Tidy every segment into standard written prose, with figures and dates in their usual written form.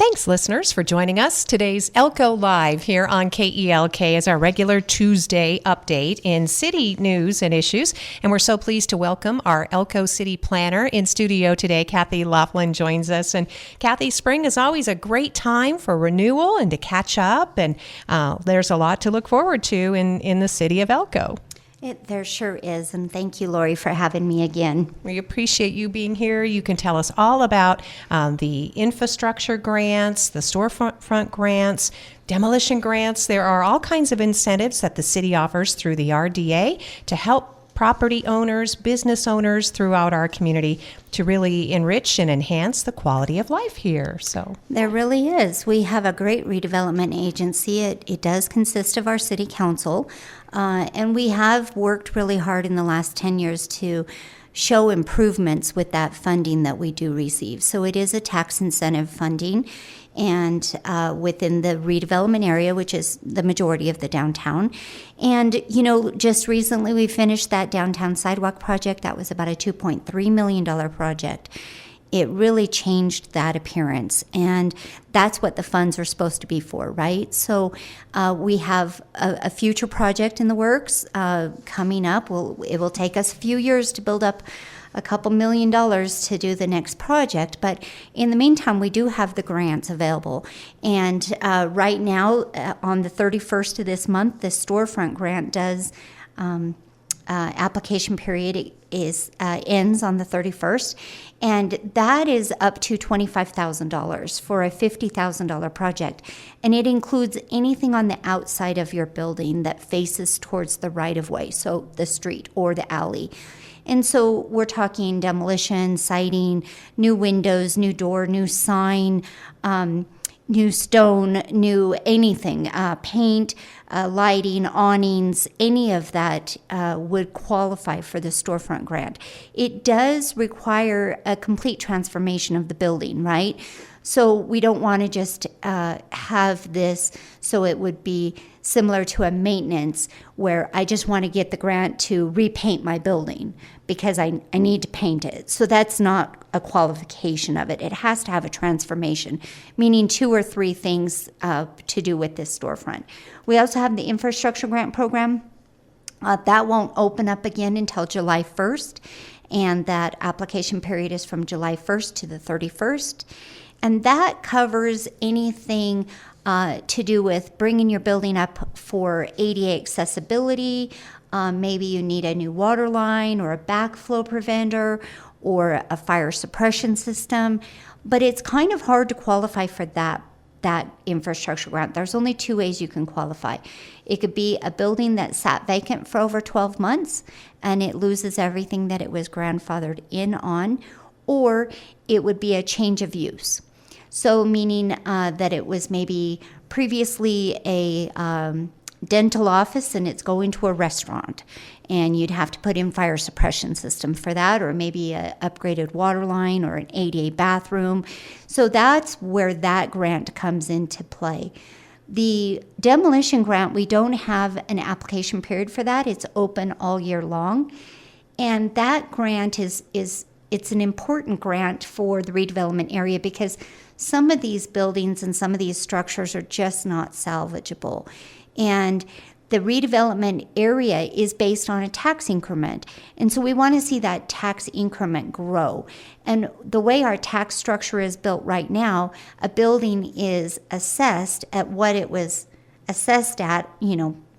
Thanks, listeners, for joining us. Today's Elko Live here on KELK is our regular Tuesday update in city news and issues. And we're so pleased to welcome our Elko City Planner in studio today. Cathy Laughlin joins us. And Cathy, spring is always a great time for renewal and to catch up. And there's a lot to look forward to in the city of Elko. There sure is, and thank you, Lori, for having me again. We appreciate you being here. You can tell us all about the infrastructure grants, the storefront grants, demolition grants. There are all kinds of incentives that the city offers through the RDA to help property owners, business owners throughout our community to really enrich and enhance the quality of life here. So there really is. We have a great redevelopment agency. It does consist of our city council, and we have worked really hard in the last 10 years to show improvements with that funding that we do receive. So it is a tax incentive funding, and within the redevelopment area, which is the majority of the downtown. And, just recently we finished that downtown sidewalk project. That was about a $2.3 million project. It really changed that appearance, and that's what the funds are supposed to be for, right? So we have a future project in the works coming up. It will take us a few years to build up a couple $1 million to do the next project, but in the meantime, we do have the grants available. And right now, on the 31st of this month, the storefront grant does application period ends on the 31st, and that is up to $25,000 for a $50,000 project, and it includes anything on the outside of your building that faces towards the right-of-way, so the street or the alley. And so we're talking demolition, siding, new windows, new door, new sign, new stone, new anything, paint, lighting, awnings, any of that would qualify for the storefront grant. It does require a complete transformation of the building, right? So we don't want to just have this so it would be similar to a maintenance where I just want to get the grant to repaint my building because I need to paint it. So that's not a qualification of it. It has to have a transformation, meaning 2 or 3 things to do with this storefront. We also have the infrastructure grant program. That won't open up again until July 1st, and that application period is from July 1st to the 31st. And that covers anything to do with bringing your building up for ADA accessibility. Maybe you need a new water line or a backflow preventer or a fire suppression system. But it's kind of hard to qualify for that infrastructure grant. There's only 2 ways you can qualify. It could be a building that sat vacant for over 12 months and it loses everything that it was grandfathered in on, or it would be a change of use. So meaning that it was maybe previously a dental office and it's going to a restaurant, and you'd have to put in fire suppression system for that, or maybe an upgraded water line or an ADA bathroom. So that's where that grant comes into play. The demolition grant, we don't have an application period for that. It's open all year long. And that grant it's an important grant for the redevelopment area because some of these buildings and some of these structures are just not salvageable. And the redevelopment area is based on a tax increment. And so we want to see that tax increment grow. And the way our tax structure is built right now, a building is assessed at what it was assessed at,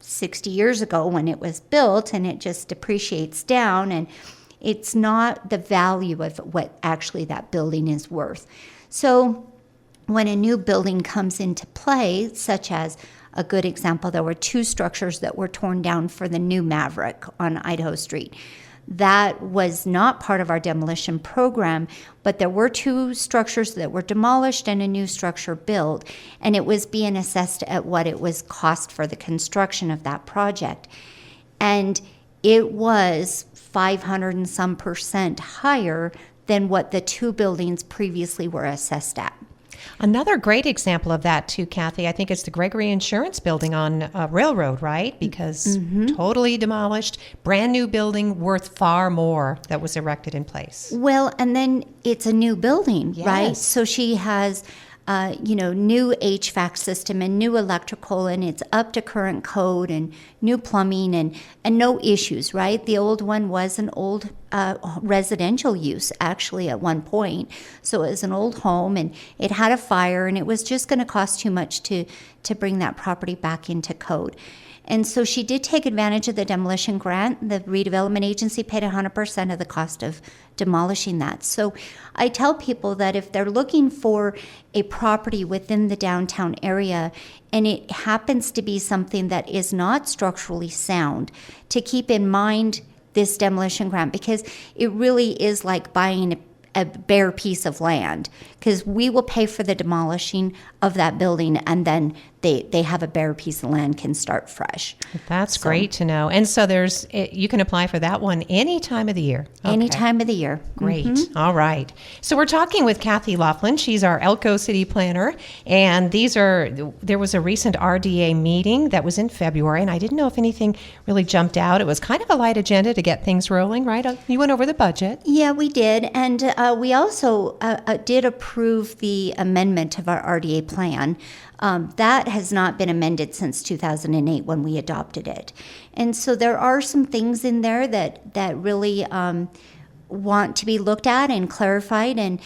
60 years ago when it was built, and it just depreciates down, and it's not the value of what actually that building is worth. So when a new building comes into play, such as a good example, there were 2 structures that were torn down for the new Maverick on Idaho Street. That was not part of our demolition program, but there were 2 structures that were demolished and a new structure built, and it was being assessed at what it was cost for the construction of that project. And it was 500 and some % higher than what the 2 buildings previously were assessed at. Another great example of that too, Cathy, I think it's the Gregory Insurance Building on Railroad, right? Because totally demolished, brand new building worth far more that was erected in place. Well, and then it's a new building, Yes. right? So she has new HVAC system and new electrical, and it's up to current code and new plumbing and no issues, right? The old one was an old residential use actually at one point. So it was an old home and it had a fire, and it was just going to cost too much to bring that property back into code. And so she did take advantage of the demolition grant. The redevelopment agency paid 100% of the cost of demolishing that. So I tell people that if they're looking for a property within the downtown area and it happens to be something that is not structurally sound, to keep in mind this demolition grant, because it really is like buying a bare piece of land, because we will pay for the demolishing of that building, and then they have a bare piece of land, can start fresh. That's great to know. And so you can apply for that one any time of the year. Any time of the year. Great. Mm-hmm. All right. So we're talking with Cathy Laughlin. She's our Elko City Planner. And there was a recent RDA meeting that was in February, and I didn't know if anything really jumped out. It was kind of a light agenda to get things rolling, right? You went over the budget. Yeah, we did. And we also did approve the amendment of our RDA plan. That has not been amended since 2008 when we adopted it. And so there are some things in there that really want to be looked at and clarified, and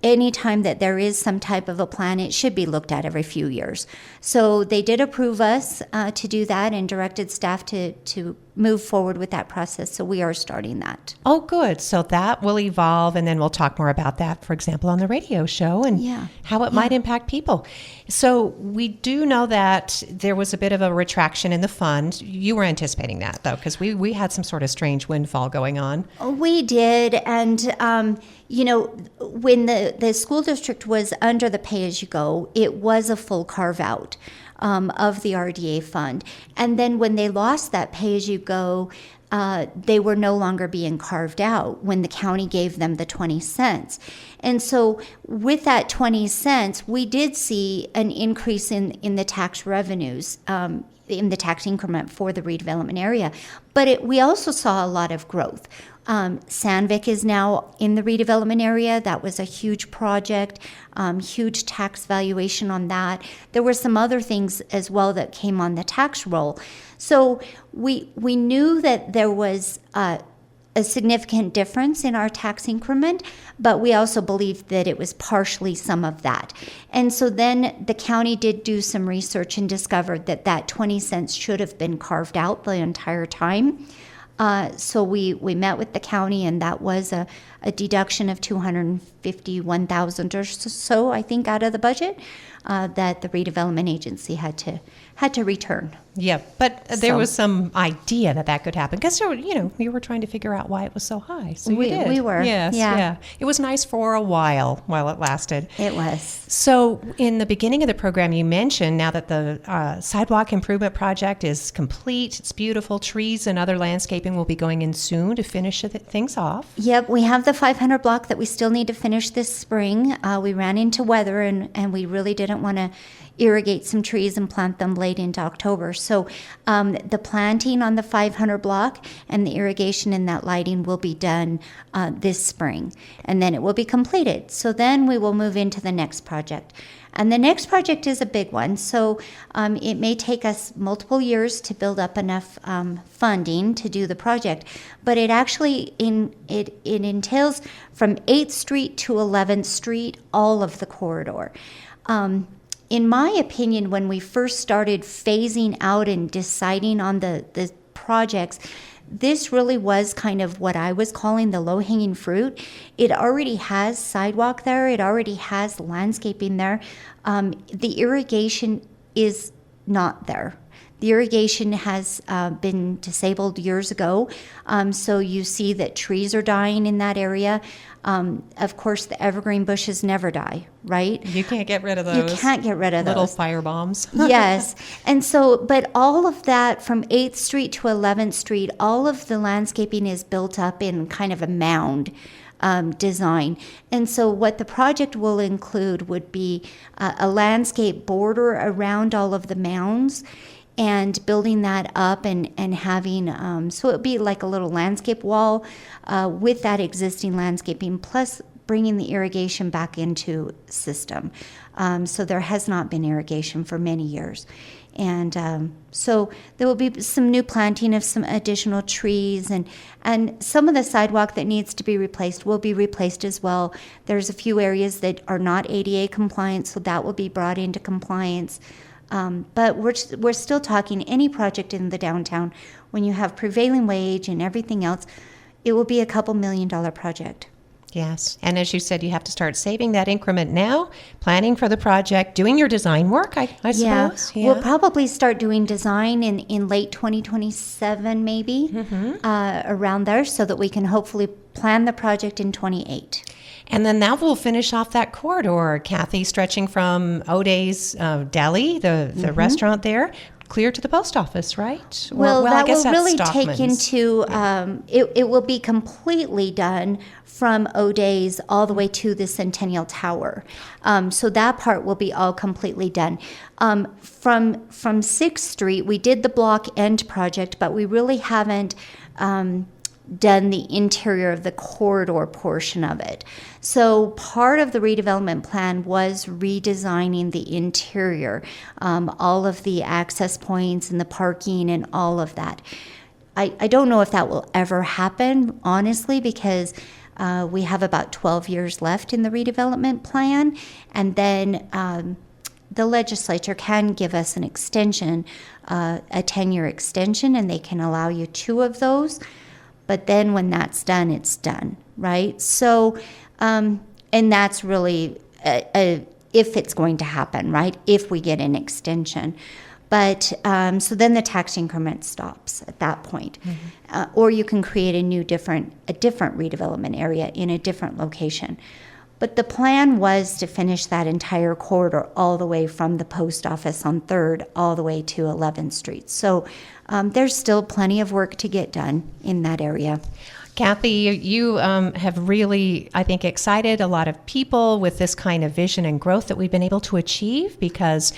any time that there is some type of a plan, it should be looked at every few years. So they did approve us to do that and directed staff to move forward with that process. So we are starting that. Oh, good. So that will evolve, and then we'll talk more about that, for example, on the radio show and how it might impact people. So we do know that there was a bit of a retraction in the fund. You were anticipating that, though, because we had some sort of strange windfall going on. We did, and when the school district was under the pay-as-you-go, it was a full carve-out of the RDA fund. And then when they lost that pay-as-you-go, they were no longer being carved out when the county gave them the 20 cents. And so with that 20 cents, we did see an increase in the tax revenues, in the tax increment for the redevelopment area. But we also saw a lot of growth. Sandvik is now in the redevelopment area. That was a huge project, huge tax valuation on that. There were some other things as well that came on the tax roll. So we knew that there was a significant difference in our tax increment, but we also believed that it was partially some of that. And so then the county did do some research and discovered that 20 cents should have been carved out the entire time. So we met with the county, and that was a deduction of $251,000 or so, I think, out of the budget that the redevelopment agency had to return. Yeah, but there was some idea that could happen, because you were trying to figure out why it was so high. So you did. We were. Yes, yeah. It was nice for a while it lasted. It was. So in the beginning of the program, you mentioned now that the sidewalk improvement project is complete, it's beautiful, trees and other landscaping will be going in soon to finish things off. Yep, we have the 500 block that we still need to finish this spring. We ran into weather, and we really didn't want to irrigate some trees and plant them late into October. So the planting on the 500 block and the irrigation and that lighting will be done this spring, and then it will be completed. So then we will move into the next project. And the next project is a big one, so it may take us multiple years to build up enough funding to do the project, but it actually it entails from 8th Street to 11th Street, all of the corridor. In my opinion, when we first started phasing out and deciding on the projects, this really was kind of what I was calling the low-hanging fruit. It already has sidewalk there. It already has landscaping there. The irrigation is not there. The irrigation has been disabled years ago, so you see that trees are dying in that area. Of course, the evergreen bushes never die, right? You can't get rid of those. You can't get rid of little those. Fire bombs. Yes. And so, but all of that from 8th Street to 11th Street, all of the landscaping is built up in kind of a mound design. And so what the project will include would be a landscape border around all of the mounds, and building that up and having, so it would be like a little landscape wall with that existing landscaping, plus bringing the irrigation back into system. So there has not been irrigation for many years. And so there will be some new planting of some additional trees, and some of the sidewalk that needs to be replaced will be replaced as well. There's a few areas that are not ADA compliant, so that will be brought into compliance. But we're still talking any project in the downtown, when you have prevailing wage and everything else, it will be a $2 million project. Yes. And as you said, you have to start saving that increment now, planning for the project, doing your design work, I suppose. Yeah. We'll probably start doing design in late 2027, maybe, around there, so that we can hopefully plan the project in 28. And then that will finish off that corridor, Cathy, stretching from O'Day's Deli, the restaurant there, clear to the post office, right? Well, I that guess will that's really Stockman's. take into, it will be completely done from O'Day's all the way to the Centennial Tower. So that part will be all completely done. From 6th Street, we did the block end project, but we really haven't done the interior of the corridor portion of it. So part of the redevelopment plan was redesigning the interior, all of the access points and the parking and all of that. I don't know if that will ever happen, honestly, because we have about 12 years left in the redevelopment plan, and then the legislature can give us an extension, a 10-year extension, and they can allow you 2 of those. But then when that's done, it's done, right? So, and that's really if it's going to happen, right? If we get an extension. But so then the tax increment stops at that point. Or you can create a different redevelopment area in a different location. But the plan was to finish that entire corridor all the way from the post office on 3rd all the way to 11th Street. So there's still plenty of work to get done in that area. Cathy, you have really, I think, excited a lot of people with this kind of vision and growth that we've been able to achieve, because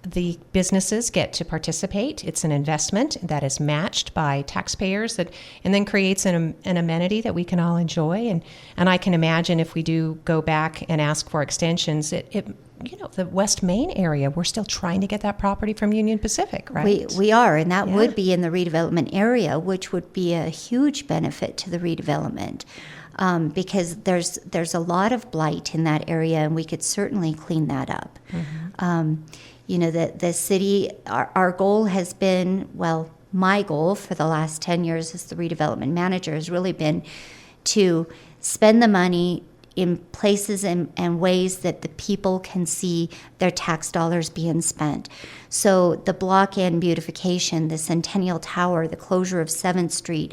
the businesses get to participate. It's an investment that is matched by taxpayers, and then creates an amenity that we can all enjoy. And I can imagine if we do go back and ask for extensions, the West Main area, we're still trying to get that property from Union Pacific, right? We are, and that would be in the redevelopment area, which would be a huge benefit to the redevelopment. Because there's a lot of blight in that area, and we could certainly clean that up. The city, our goal has been, well, my goal for the last 10 years as the redevelopment manager has really been to spend the money in places and ways that the people can see their tax dollars being spent. So the block end beautification, the Centennial Tower, the closure of 7th Street,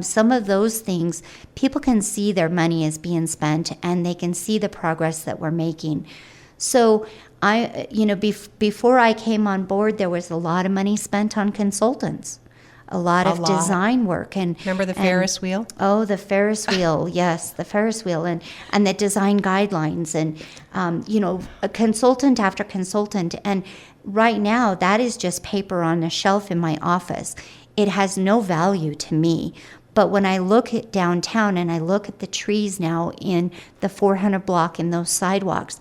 some of those things, people can see their money is being spent, and they can see the progress that we're making. So before I came on board, there was a lot of money spent on consultants, a lot of design work. And remember the Ferris wheel? Oh, the Ferris wheel, yes, the Ferris wheel, and the design guidelines, and a consultant after consultant. And right now, that is just paper on a shelf in my office. It has no value to me. But when I look at downtown and I look at the trees now in the 400 block and those sidewalks,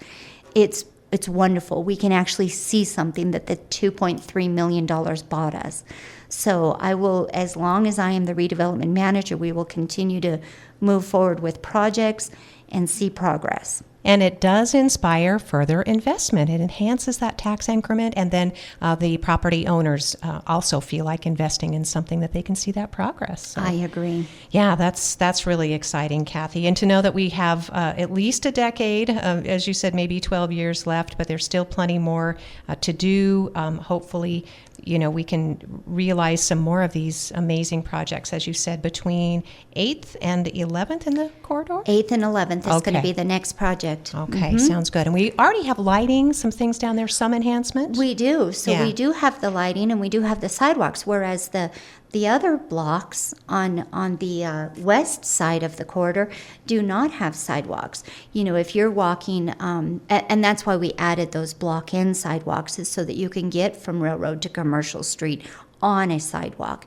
it's wonderful. We can actually see something that the $2.3 million bought us. So I will, as long as I am the redevelopment manager, we will continue to move forward with projects and see progress. And it does inspire further investment. It enhances that tax increment, and then the property owners also feel like investing in something that they can see that progress. So, I agree. Yeah, that's really exciting, Cathy. And to know that we have at least a decade, as you said, maybe 12 years left, but there's still plenty more to do. Hopefully, we can realize some more of these amazing projects, as you said, between 8th and 11th in the corridor? 8th and 11th is going to be the next project. Okay, sounds good. And we already have lighting, some things down there, some enhancement? We do. So we do have the lighting, and we do have the sidewalks, whereas the other blocks on the west side of the corridor do not have sidewalks. If you're walking, and that's why we added those block-in sidewalks, is so that you can get from Railroad to Commercial Street on a sidewalk.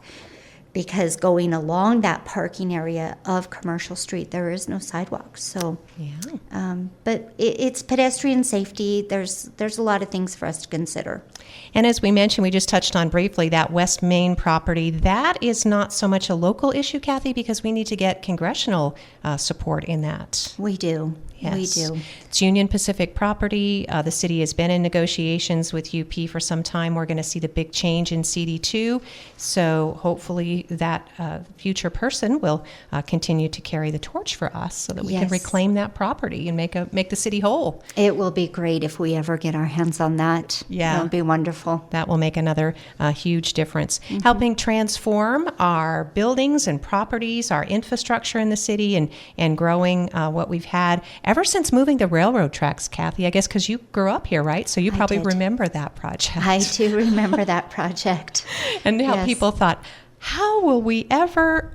because going along that parking area of Commercial Street, there is no sidewalks. So, but it's pedestrian safety. There's a lot of things for us to consider. And as we mentioned, we just touched on briefly that West Main property. That is not so much a local issue, Cathy, because we need to get congressional support in that. We do. Yes. We do. It's Union Pacific property. The city has been in negotiations with UP for some time. We're going to see the big change in CD2. So hopefully that future person will continue to carry the torch for us so that we can reclaim that property and make the city whole. It will be great if we ever get our hands on that. Yeah. That would be wonderful. That will make another huge difference. Helping transform our buildings and properties, our infrastructure in the city, and growing what we've had ever since moving the railroad tracks, Cathy, I guess because you grew up here, right? So you probably remember that project. I do remember that project. And how people thought, how will we ever,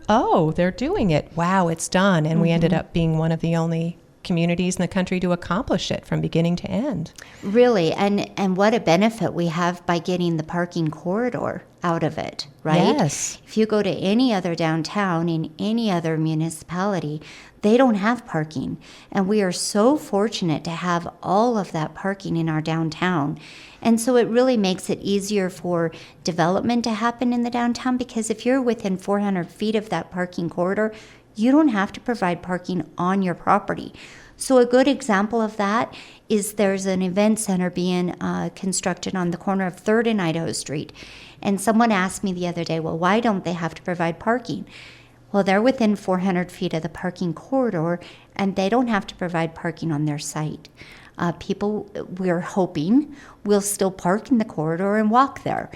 they're doing it. Wow, it's done. And we ended up being one of the only communities in the country to accomplish it from beginning to end. Really, and what a benefit we have by getting the parking corridor out of it, right? Yes. If you go to any other downtown in any other municipality, they don't have parking. And we are so fortunate to have all of that parking in our downtown. And so it really makes it easier for development to happen in the downtown, because if you're within 400 feet of that parking corridor, you don't have to provide parking on your property. So a good example of that is there's an event center being constructed on the corner of 3rd and Idaho Street. And someone asked me the other day, well, why don't they have to provide parking? Well, they're within 400 feet of the parking corridor, and they don't have to provide parking on their site. People, we're hoping, will still park in the corridor and walk there.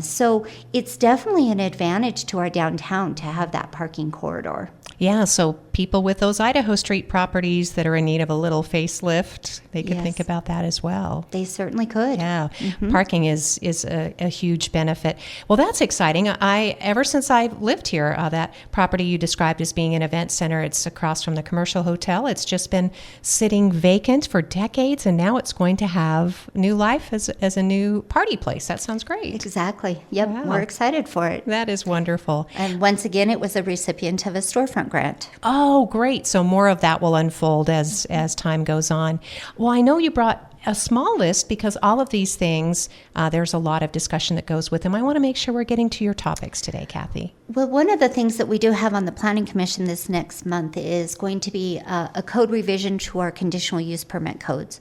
So it's definitely an advantage to our downtown to have that parking corridor. Yeah, so people with those Idaho Street properties that are in need of a little facelift, they could think about that as well. They certainly could. Yeah, parking is a huge benefit. Well, that's exciting. Ever since I've lived here, that property you described as being an event center, it's across from the commercial hotel. It's just been sitting vacant for decades, and now it's going to have new life as a new party place. That sounds great. Exactly. Yep, Wow. We're excited for it. That is wonderful. And once again, it was a recipient of a storefront grant. Oh, great. So more of that will unfold as time goes on. Well, I know you brought a small list because all of these things, there's a lot of discussion that goes with them. I want to make sure we're getting to your topics today, Cathy. Well, one of the things that we do have on the Planning Commission this next month is going to be a code revision to our conditional use permit codes.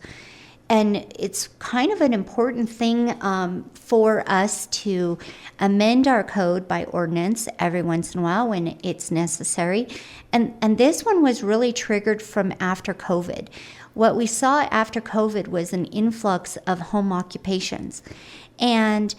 And it's kind of an important thing for us to amend our code by ordinance every once in a while when it's necessary. And this one was really triggered from after COVID. What we saw after COVID was an influx of home occupations. And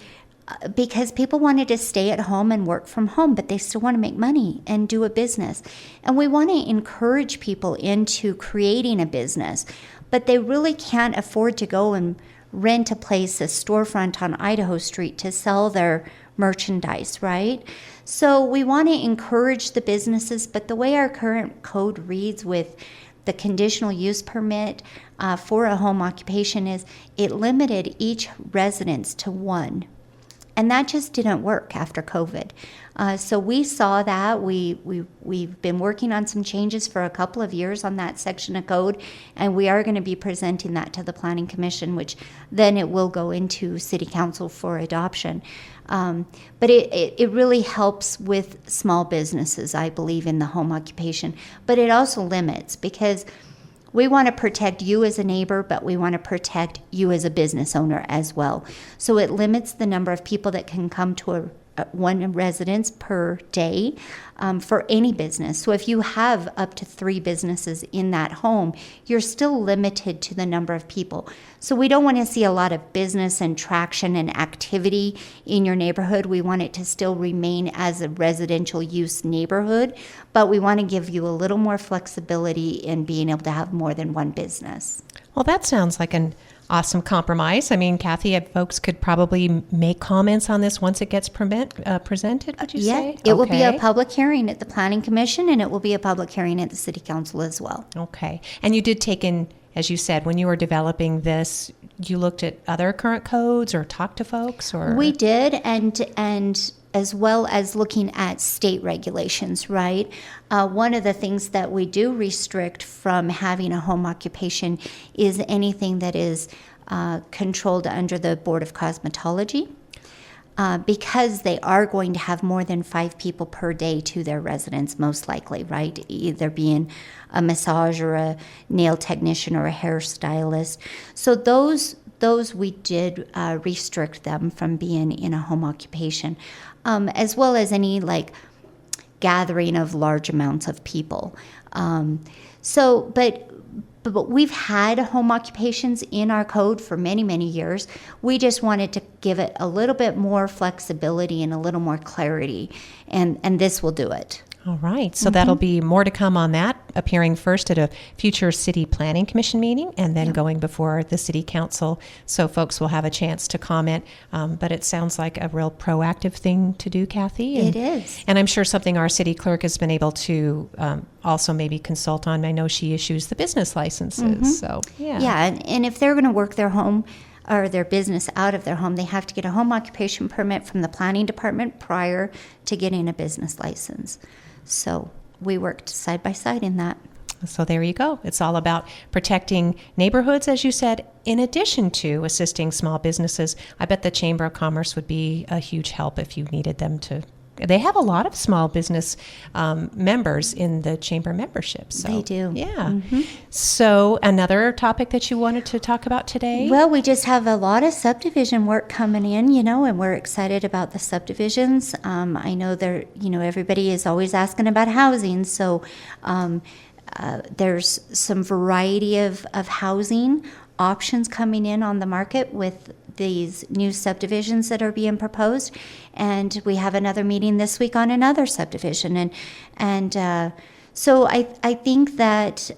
because people wanted to stay at home and work from home, but they still want to make money and do a business. And we want to encourage people into creating a business, but they really can't afford to go and rent a place, a storefront on Idaho Street to sell their merchandise, right? So we want to encourage the businesses, but the way our current code reads with the conditional use permit for a home occupation is it limited each residence to one. And that just didn't work after COVID. So we saw that. We've been working on some changes for a couple of years on that section of code, and we are going to be presenting that to the Planning Commission, which then it will go into City Council for adoption. But it really helps with small businesses, I believe, in the home occupation. But it also limits, because we want to protect you as a neighbor, but we want to protect you as a business owner as well. So it limits the number of people that can come to one residence per day for any business. So if you have up to 3 businesses in that home, you're still limited to the number of people. So we don't want to see a lot of business and traction and activity in your neighborhood. We want it to still remain as a residential use neighborhood, but we want to give you a little more flexibility in being able to have more than one business. Well, that sounds like an awesome compromise. I mean, Cathy, folks could probably make comments on this once it gets presented, would you say? It will be a public hearing at the Planning Commission, and it will be a public hearing at the City Council as well. Okay. And you did take in, as you said, when you were developing this, you looked at other current codes or talked to folks? Or We did, and as well as looking at state regulations, right? One of the things that we do restrict from having a home occupation is anything that is controlled under the Board of Cosmetology. Because they are going to have more than 5 people per day to their residence, most likely, right? Either being a massage or a nail technician or a hairstylist. So those we did restrict them from being in a home occupation, as well as any like gathering of large amounts of people. But we've had home occupations in our code for many, many years. We just wanted to give it a little bit more flexibility and a little more clarity, and this will do it. All right. So that'll be more to come on that, appearing first at a future City Planning Commission meeting and then going before the City Council. So folks will have a chance to comment. But it sounds like a real proactive thing to do, Cathy. It is. And I'm sure something our city clerk has been able to also maybe consult on. I know she issues the business licenses. So, yeah. Yeah. And if they're going to work their home or their business out of their home, they have to get a home occupation permit from the planning department prior to getting a business license. So we worked side by side in that. So there you go. It's all about protecting neighborhoods, as you said, in addition to assisting small businesses. I bet the Chamber of Commerce would be a huge help if you needed them to. They have a lot of small business members in the Chamber membership. So, they do. Yeah. So another topic that you wanted to talk about today? Well, we just have a lot of subdivision work coming in, and we're excited about the subdivisions. I know everybody is always asking about housing, so there's some variety of housing options coming in on the market with these new subdivisions that are being proposed, and we have another meeting this week on another subdivision, and so I think that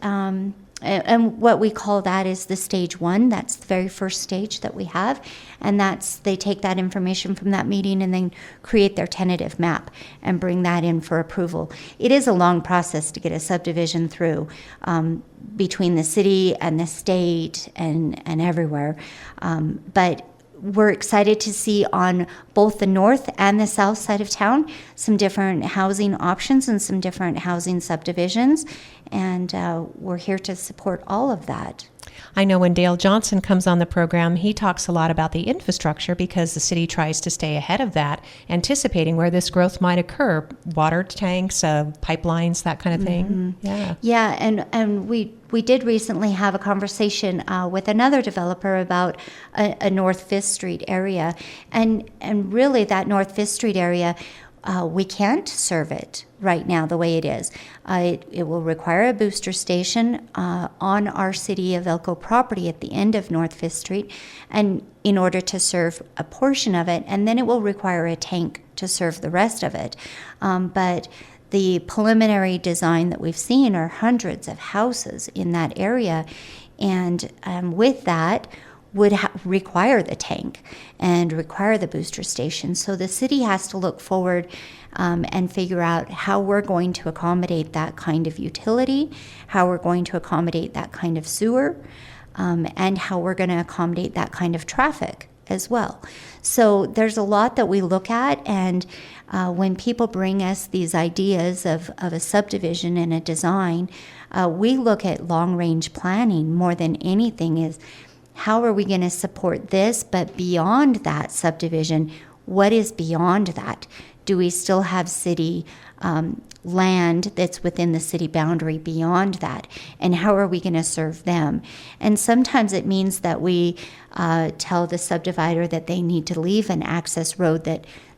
and what we call that is the stage 1. That's the very first stage that we have, and they take that information from that meeting and then create their tentative map and bring that in for approval. It is a long process to get a subdivision through between the city and the state and everywhere, but we're excited to see on both the north and the south side of town some different housing options and some different housing subdivisions, and we're here to support all of that. I know when Dale Johnson comes on the program, he talks a lot about the infrastructure because the city tries to stay ahead of that, anticipating where this growth might occur, water tanks, pipelines, that kind of thing. Yeah, and we did recently have a conversation with another developer about a North Fifth Street area, and really that North Fifth Street area, we can't serve it right now the way it is. It will require a booster station on our City of Elko property at the end of North Fifth Street, and in order to serve a portion of it, and then it will require a tank to serve the rest of it. But the preliminary design that we've seen are hundreds of houses in that area, and with that would require the tank and require the booster station. So the city has to look forward and figure out how we're going to accommodate that kind of utility, how we're going to accommodate that kind of sewer, and how we're going to accommodate that kind of traffic as well. So there's a lot that we look at, and when people bring us these ideas of a subdivision and a design, we look at long-range planning more than anything. Is how are we going to support this? But beyond that subdivision, what is beyond that? Do we still have city land that's within the city boundary beyond that? And how are we going to serve them? And sometimes it means that we tell the subdivider that they need to leave an access road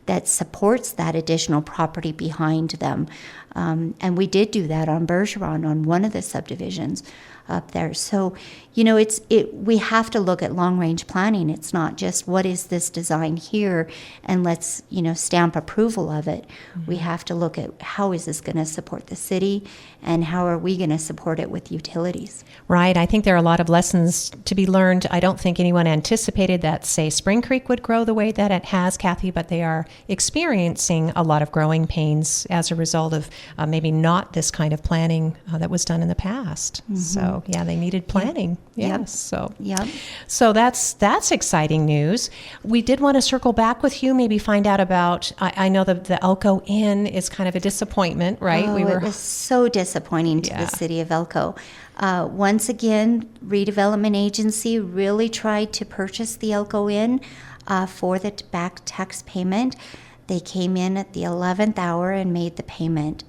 that supports that additional property behind them. And we did do that on Bergeron on one of the subdivisions up there. So, we have to look at long-range planning. It's not just what is this design here and let's, stamp approval of it. We have to look at how is this going to support the city and how are we going to support it with utilities. Right. I think there are a lot of lessons to be learned. I don't think anyone anticipated that, say, Spring Creek would grow the way that it has, Cathy, but they are experiencing a lot of growing pains as a result of maybe not this kind of planning that was done in the past. So So yeah, they needed planning. Yep. Yes. So Yep. so that's exciting news. We did want to circle back with you, maybe find out about. I know the Elko Inn is kind of a disappointment, right? Oh, it was so disappointing to Yeah. the city of Elko. Once again, redevelopment agency really tried to purchase the Elko Inn for the back tax payment. They came in at the 11th hour and made the payment,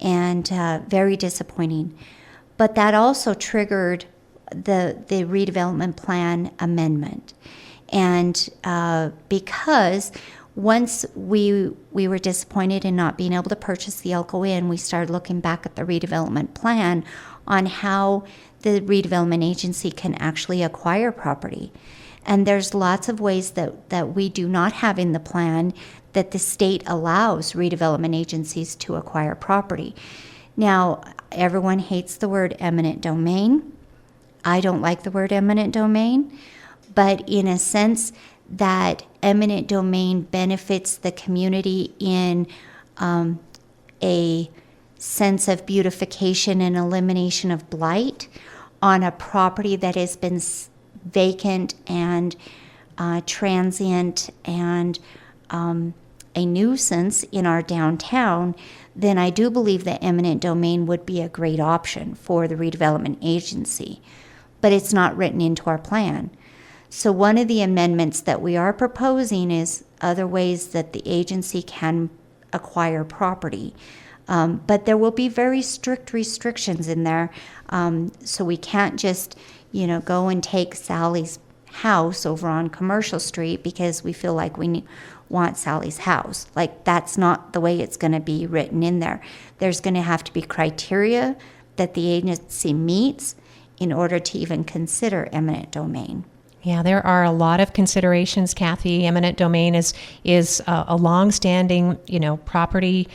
and very disappointing. But that also triggered the redevelopment plan amendment, and because once we were disappointed in not being able to purchase the Elko Inn, we started looking back at the redevelopment plan on how the redevelopment agency can actually acquire property. And there's lots of ways that we do not have in the plan that the state allows redevelopment agencies to acquire property. Now, everyone hates the word eminent domain. I don't like the word eminent domain, but in a sense that eminent domain benefits the community in a sense of beautification and elimination of blight on a property that has been vacant and transient and a nuisance in our downtown, then I do believe that eminent domain would be a great option for the redevelopment agency. But it's not written into our plan. So one of the amendments that we are proposing is other ways that the agency can acquire property. But there will be very strict restrictions in there. So we can't just, go and take Sally's house over on Commercial Street because we feel like we want Sally's house. Like, that's not the way it's going to be written in there. There's going to have to be criteria that the agency meets in order to even consider eminent domain. Yeah, there are a lot of considerations, Cathy. Eminent domain is a long-standing, property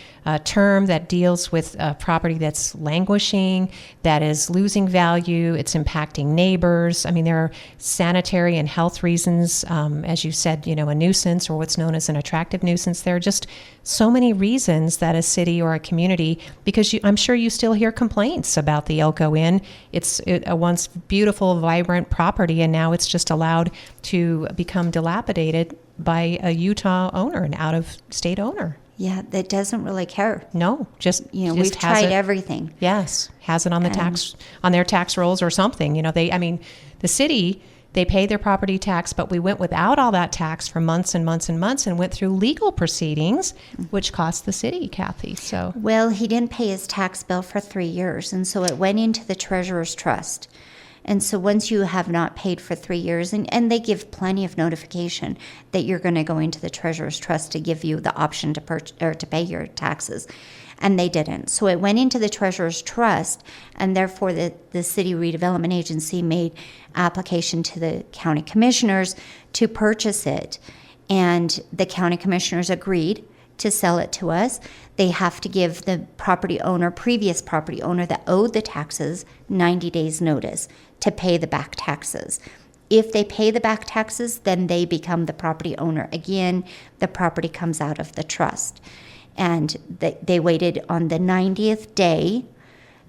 term that deals with property that's languishing, that is losing value. It's impacting neighbors. I mean, there are sanitary and health reasons, as you said, a nuisance or what's known as an attractive nuisance. There are just so many reasons that a city or a community, because I'm sure you still hear complaints about the Elko Inn. It's a once beautiful, vibrant property, and now it's just allowed to become dilapidated by a Utah owner, an out-of-state owner. Yeah, that doesn't really care. No, just we've has tried it, everything. Yes, has it on their tax rolls or something. The city, they pay their property tax, but we went without all that tax for months and months and months and went through legal proceedings, which cost the city, Cathy. So, well, he didn't pay his tax bill for 3 years, and so it went into the treasurer's trust. And so once you have not paid for 3 years, and they give plenty of notification that you're going to go into the treasurer's trust to give you the option to purchase or to pay your taxes, and they didn't. So it went into the treasurer's trust, and therefore the city redevelopment agency made application to the county commissioners to purchase it, and the county commissioners agreed to sell it to us. They have to give the previous property owner that owed the taxes 90 days notice to pay the back taxes. If they pay the back taxes, then they become the property owner. Again, the property comes out of the trust. And they waited on the 90th day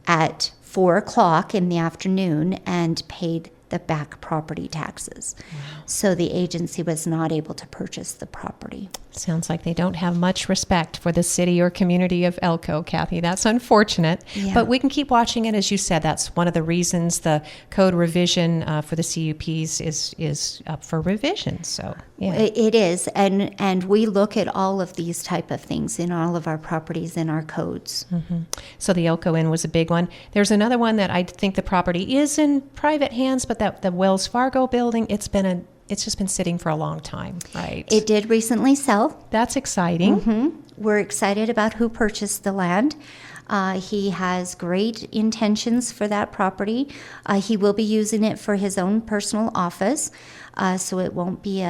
at 4 o'clock in the afternoon and paid the back property taxes. Wow. So the agency was not able to purchase the property. Sounds like they don't have much respect for the city or community of Elko, Cathy. That's unfortunate. Yeah. But we can keep watching it. As you said, that's one of the reasons the code revision for the CUPs is up for revision. So yeah. It is. And we look at all of these type of things in all of our properties in our codes. Mm-hmm. So the Elko Inn was a big one. There's another one that I think the property is in private hands, but that the Wells Fargo building, it's just been sitting for a long time, right? It did recently sell. That's exciting. Mm-hmm. We're excited about who purchased the land. He has great intentions for that property. He will be using it for his own personal office, so it won't be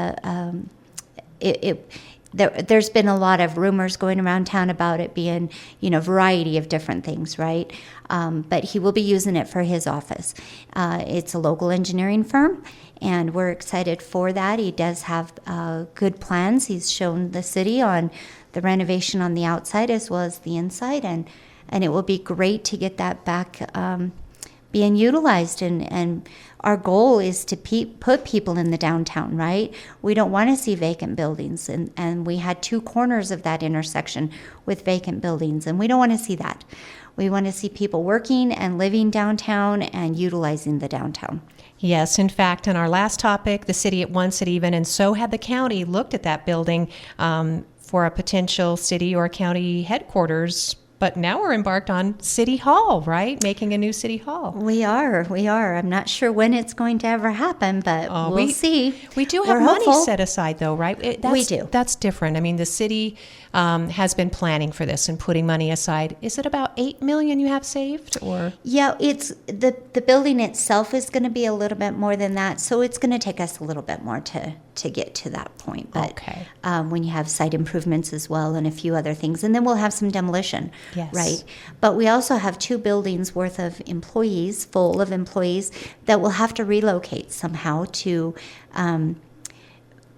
there's been a lot of rumors going around town about it being, a variety of different things, right? But he will be using it for his office. It's a local engineering firm, and we're excited for that. He does have good plans. He's shown the city on the renovation on the outside as well as the inside, and it will be great to get that back being utilized, and our goal is to put people in the downtown, right? We don't want to see vacant buildings, and we had 2 corners of that intersection with vacant buildings, and we don't want to see that. We want to see people working and living downtown and utilizing the downtown. Yes, in fact, in our last topic, the city at once had even, and so had the county, looked at that building for a potential city or county headquarters. But now we're embarked on City Hall, right? Making a new City Hall. We are. I'm not sure when it's going to ever happen, but we'll see. We do have money set aside, though, right? We do. That's different. I mean, the city has been planning for this and putting money aside. Is it about $8 million you have saved, or? Yeah, it's the building itself is going to be a little bit more than that, so it's going to take us a little bit more to get to that point. But okay. When you have site improvements as well and a few other things, and then we'll have some demolition. Yes. Right. But we also have 2 buildings worth of employees, full of employees, that will have to relocate somehow to,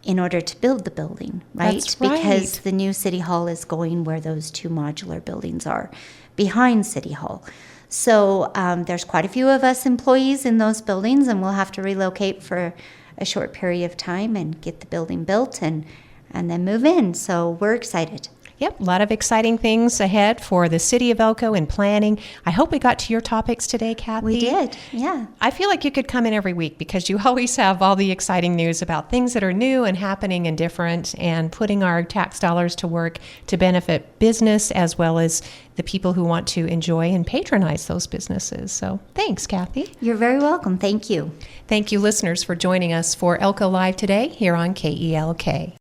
in order to build the building, right? That's right. Because the new City Hall is going where those 2 modular buildings are, behind City Hall. So there's quite a few of us employees in those buildings, and we'll have to relocate for a short period of time and get the building built and then move in. So we're excited. Yep, a lot of exciting things ahead for the city of Elko in planning. I hope we got to your topics today, Cathy. We did, yeah. I feel like you could come in every week because you always have all the exciting news about things that are new and happening and different, and putting our tax dollars to work to benefit business as well as the people who want to enjoy and patronize those businesses. So thanks, Cathy. You're very welcome. Thank you. Thank you, listeners, for joining us for Elko Live today here on KELK.